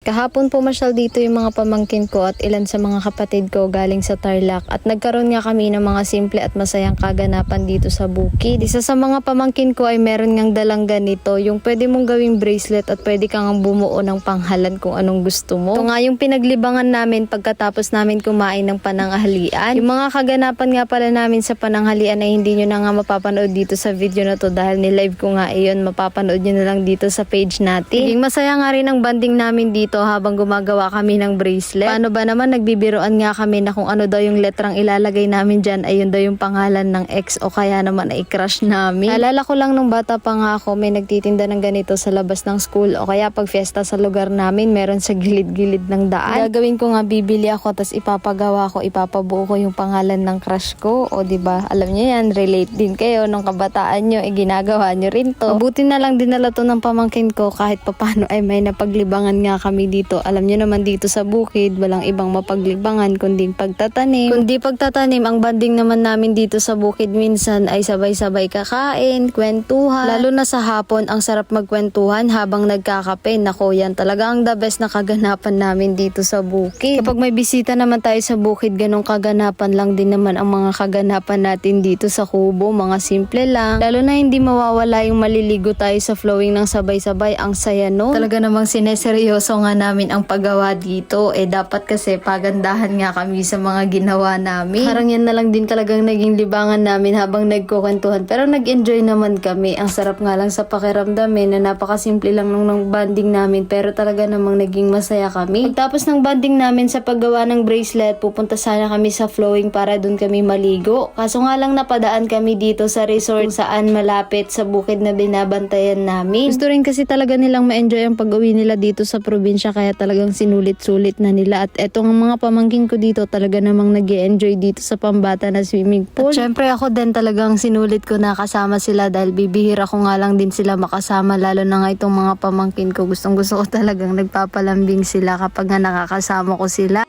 Kahapon pumasyal dito yung mga pamangkin ko at ilan sa mga kapatid ko galing sa Tarlac at nagkaroon nga kami ng mga simple at masayang kaganapan dito sa bukid. Isa sa mga pamangkin ko ay meron ngang dalang ganito, yung pwede mong gawing bracelet at pwede kang bumuo ng panghalan kung anong gusto mo. Ito nga yung pinaglibangan namin pagkatapos namin kumain ng pananghalian. Yung mga kaganapan nga pala namin sa pananghalian ay hindi nyo na nga mapapanood dito sa video na to dahil nilive ko nga iyon, mapapanood nyo na lang dito sa page natin. Naging masaya nga rin ang banding namin dito habang gumagawa kami ng bracelet. Paano ba naman, nagbibiroan nga kami na kung ano daw yung letrang ilalagay namin dyan, ayun daw yung pangalan ng ex o kaya naman ay crush namin. Alala ko lang nung bata pa nga ako, may nagtitinda ng ganito sa labas ng school o kaya pag fiesta sa lugar namin, meron sa gilid-gilid ng daan. Gagawin ko nga, bibili ako tas ipapagawa ko, ipapabuo ko yung pangalan ng crush ko. O diba, alam nyo yan, relate din kayo nung kabataan nyo, ginagawa nyo rin to. Mabuti na lang dinala to ng pamangkin ko kahit papano ay may napaglibangan nga kami dito. Alam nyo naman dito sa bukid, walang ibang mapaglibangan kundi pagtatanim. Kundi pagtatanim, ang banding naman namin dito sa bukid minsan ay sabay-sabay kakain, kwentuhan. Lalo na sa hapon, ang sarap magkwentuhan habang nagkakape. Nako, yan talaga ang the best na kaganapan namin dito sa bukid. Kapag may bisita naman tayo sa bukid, ganong kaganapan lang din naman ang mga kaganapan natin dito sa kubo. Mga simple lang. Lalo na hindi mawawala yung maliligo tayo sa flowing ng sabay-sabay. Ang saya no? Talaga namang sineseryoso nga namin ang paggawa dito. Dapat kasi pagandahan nga kami sa mga ginawa namin. Parang yan na lang din talagang naging libangan namin habang nagkukwentuhan. Pero nag-enjoy naman kami. Ang sarap nga lang sa pakiramdam na napakasimple lang nung banding namin. Pero talaga namang naging masaya kami. Pagtapos ng banding namin sa paggawa ng bracelet, pupunta sana kami sa flowing para dun kami maligo. Kaso nga lang napadaan kami dito sa resort saan malapit sa bukid na binabantayan namin. Gusto rin kasi talaga nilang ma-enjoy ang pag-uwi nila dito sa probinsya kaya talagang sinulit-sulit na nila. At etong mga pamangkin ko dito talaga namang nag-e-enjoy dito sa pambata na swimming pool. At syempre ako din talagang sinulit ko na kasama sila dahil bibihira ko nga lang din sila makasama, lalo na nga itong mga pamangkin ko. Gustong gusto ko talagang nagpapalambing sila kapag nga nakakasama ko sila.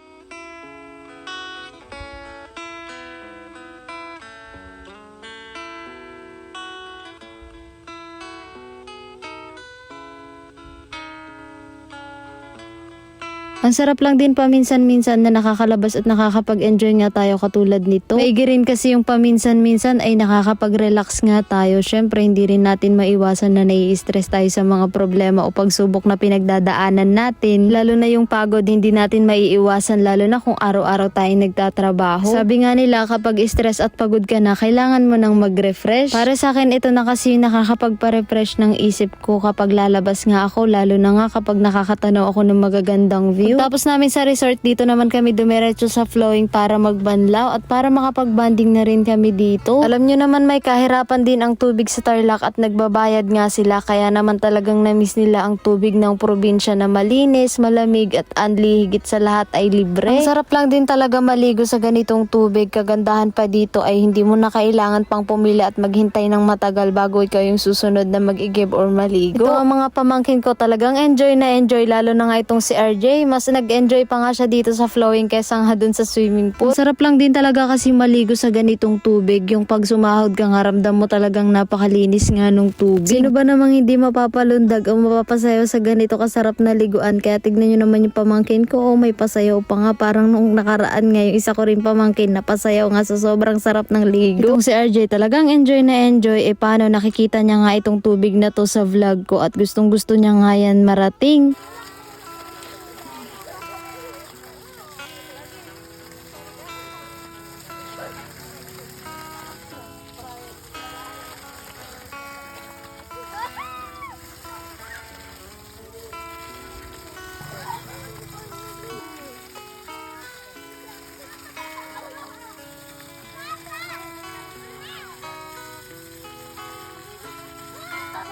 Ang sarap lang din paminsan-minsan na nakakalabas at nakakapag-enjoy nga tayo katulad nito. Maigi rin kasi yung paminsan-minsan ay nakakapag-relax nga tayo. Syempre hindi rin natin maiwasan na nai-stress tayo sa mga problema o pagsubok na pinagdadaanan natin. Lalo na yung pagod, hindi natin maiiwasan lalo na kung araw-araw tayong nagtatrabaho. Sabi nga nila kapag stress at pagod ka na, kailangan mo nang mag-refresh. Para sa akin ito na kasi nakakapagpa-refresh ng isip ko kapag lalabas nga ako, lalo na nga kapag nakakatanaw ako ng magagandang view. Tapos namin sa resort, dito naman kami dumiretso sa flowing para magbanlaw at para makapag-banding na rin kami dito. Alam nyo naman may kahirapan din ang tubig sa Tarlac at nagbabayad nga sila kaya naman talagang na-miss nila ang tubig ng probinsya na malinis, malamig at anli, higit sa lahat ay libre. Ang sarap lang din talaga maligo sa ganitong tubig. Kagandahan pa dito ay hindi mo na kailangan pang pumili at maghintay ng matagal bago ikaw yung susunod na mag-igib or maligo. Ito ang mga pamangkin ko talagang enjoy na enjoy, lalo na nga itong si RJ. Mas nag-enjoy pa nga siya dito sa flowing kaysa nga dun sa swimming pool. Sarap lang din talaga kasi maligo sa ganitong tubig. Yung pag sumahod ka nga, ramdam mo talagang napakalinis nga nung tubig. Sino ba namang hindi mapapalundag o mapapasayaw sa ganito kasarap na liguan? Kaya tignan nyo naman yung pamangkin ko. Oh, may pasayaw pa nga. Parang nung nakaraan nga yung isa ko rin pamangkin na pasayaw nga sa sobrang sarap ng ligo. Itong si RJ talagang enjoy na enjoy. Paano nakikita niya nga itong tubig na to sa vlog ko at gustong gusto niya nga yan marating.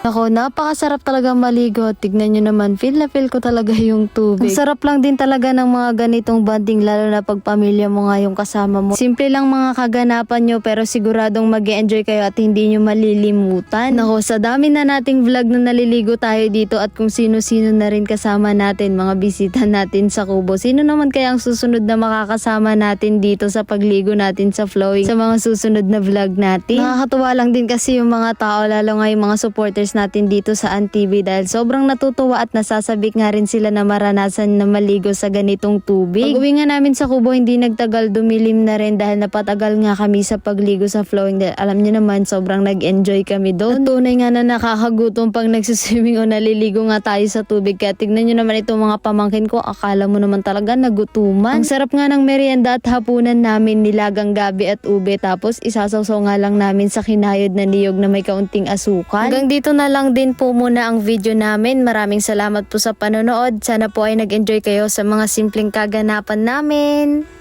Ako, napakasarap talaga maligo. Tignan nyo naman, feel na feel ko talaga yung tubig. Ang sarap lang din talaga ng mga ganitong banding, lalo na pag pamilya mo nga yung kasama mo. Simple lang mga kaganapan nyo, pero siguradong mag-e-enjoy kayo at hindi nyo malilimutan. Nako, sa dami na nating vlog na naliligo tayo dito at kung sino-sino na rin kasama natin, mga bisita natin sa kubo. Sino naman kaya ang susunod na makakasama natin dito sa pagligo natin sa flowing sa mga susunod na vlog natin? Nakakatuwa lang din kasi yung mga tao, lalo nga yung mga supporters natin dito sa Antibi dahil sobrang natutuwa at nasasabik nga rin sila na maranasan na maligo sa ganitong tubig. Pag uwi nga namin sa Kubo, hindi nagtagal, dumilim na rin dahil napatagal nga kami sa pagligo sa flowing dahil alam nyo naman sobrang nag-enjoy kami doon. At tunay nga na nakakagutom pag nagsiswimming o naliligo nga tayo sa tubig, kaya tignan nyo naman itong mga pamangkin ko, akala mo naman talaga nagutuman. Ang sarap nga ng merienda at hapunan namin, nilagang gabi at ube, tapos isasawsaw nga lang namin sa kinayod na niyog na may kaunting asukan. Hanggang dito na lang din po muna ang video namin. Maraming salamat po sa panonood. Sana po ay nag-enjoy kayo sa mga simpleng kaganapan namin.